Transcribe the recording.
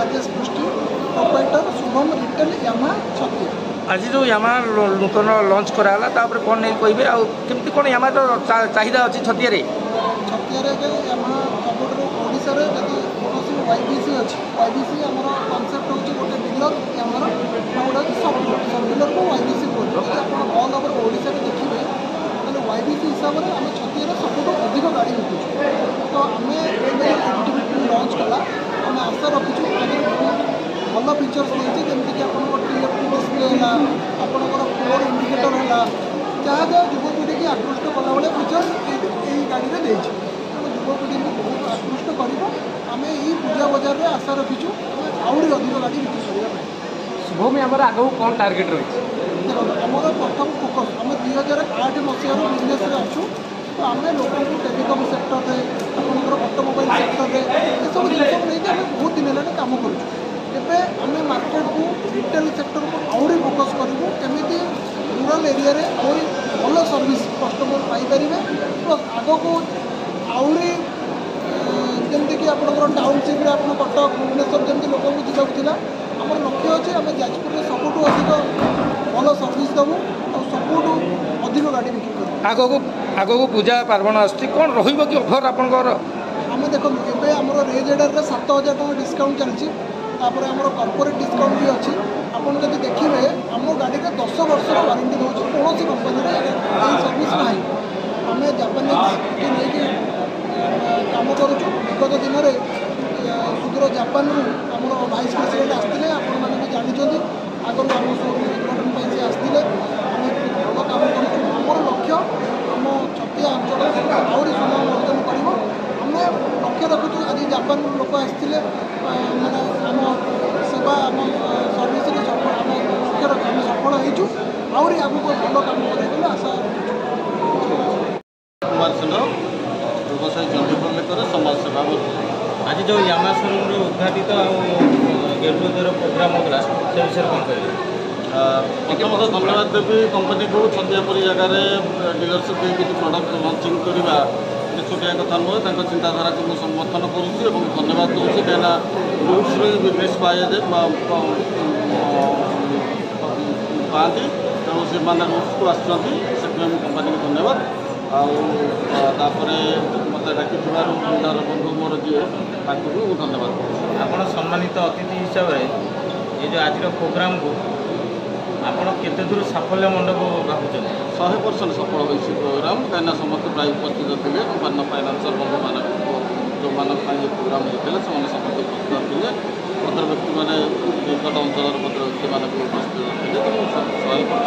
राजेश पृष्टि proprietor Shubham retail यामा छतिया। आज जो यामा नूतन लंच कराला तापर कौन नहीं कहे आमती कौन यामा तो चाहिदा अच्छी छतिया छतिया यामा सब ओडिशा रे जदि कौन वाईबीसी अच्छी वाईबीसी आमर कनसेप्ट हूँ गोटे डीलर यामार गोटे सब डीलर को वाईबीसी बोलते आप ऑल ओवर ओडिशा देखिए तो वाईबीसी हिसाब से आम छतिया सब अधिक गाड़ी बिकुଛୁ तो आम एक्टिविटी लंच कला आम आशा रखीचु भल फीचर्स देती जमीक आप टीएफटी डिस्प्ले है आपंकर फ्लोर इंडिकेटर है जहाँ जहाँ युवपीढ़ी की आकृष्ट कला भाया फीचर्स यही गाड़ी में देती युवपीढ़ी को बहुत आकृष्ट कर आम यही पूजा बजार में आशा रखीचु आहरी अधिक गाड़ी बिक्री करने। शुभम आमर आगे कौन टार्गेट रही देखो आमर प्रथम फोकस आम 2008 मसीह बिजनेस अच्छु तो आम लोक टेलीकम सेक्टर में आपंकर ऑटोमोबाइल सेक्टर में ये सब जिन नहीं आम बहुत दिन है कम करुँ एवं आम मार्केट को रिटेल सेक्टर को आहरी फोकस करूँ केमी रूराल एरिया रे आहरी भल सर्विस कस्टमर पाइपर प्लस आग को आहरी जमीक आपंकर टाउनशिप आप कटक भुवनेश्वर जमी लोक जाऊला आम लक्ष्य अच्छे आम जाजपुर में सबुठ अधिक भल सर्विस देवु और सबुठ अधिक गाड़ी बिक्री करूँ। आग को पूजा पार्वण आसुच्ची कौन रही कि अफर आपंकर आम देखो एवं आम रेजेडर 7,000 टका डिस्काउंट चलती तापर आम कॉर्पोरेट डिस्काउंट भी अच्छी आपड़ जब देखिए आम गाड़ी में 10 वर्ष वारंटी दूसरी कौन कंपनी सर्विस ना आम जापानीज नहीं कम करुचु विगत दिन में सुदूर जापान आम भाइस प्रेसिडेंट आसते आपण मैंने भी जानते आगुरी आम शोरूम उद्घाटन से आसते आम भल कम करुचु आमर लक्ष्य आम छतिया अंचल आहरी सुनाम अर्जन कर आम लक्ष्य रखुचु आज जापान लोक आसते मैंने आम सेवा आम सर्विस आम लक्ष्य रख आम सफल होइचु आहरी आगको भल काम कर आशा कुमार सिंह व्यवसायी चंडीपुर लेकर समाज सेवा आज जो यामा शोरूम उद्घाटित गेट टुगेदर प्रोग्राम होगा से विषय कौन करेंगे प्रथम धन्यवाद देवी कंपनी को छतियापुरी जगार डीलरशिप किसी प्रडक्ट लंचिंग करवा छोटिया कथा नुहे चिंताधारा को मुझे समर्थन करुँच धन्यवाद दूसरी कहीं रूट्स बिजनेस पाए पाती तेणु से रूट्स को आसुँच कंपनी को धन्यवाद आपर मत डाक बंधु मोर जी धन्यवाद आप सम्मानित अतिथि हिसाब से ये जो आज प्रोग्राम को आप केते दूर साफल्य मंडप भावुं 100% सफल हो प्रोग्राम कहीं समस्त प्राय उपस्थित थे कंपनी फाइनान्सियल बंधु मान जो मान प्रोग्राम होते हैं समस्त उपस्थित थे भद्र व्यक्ति मैंने निकट अंचल भद्र व्यक्ति मान उपस्थित थे तो 100%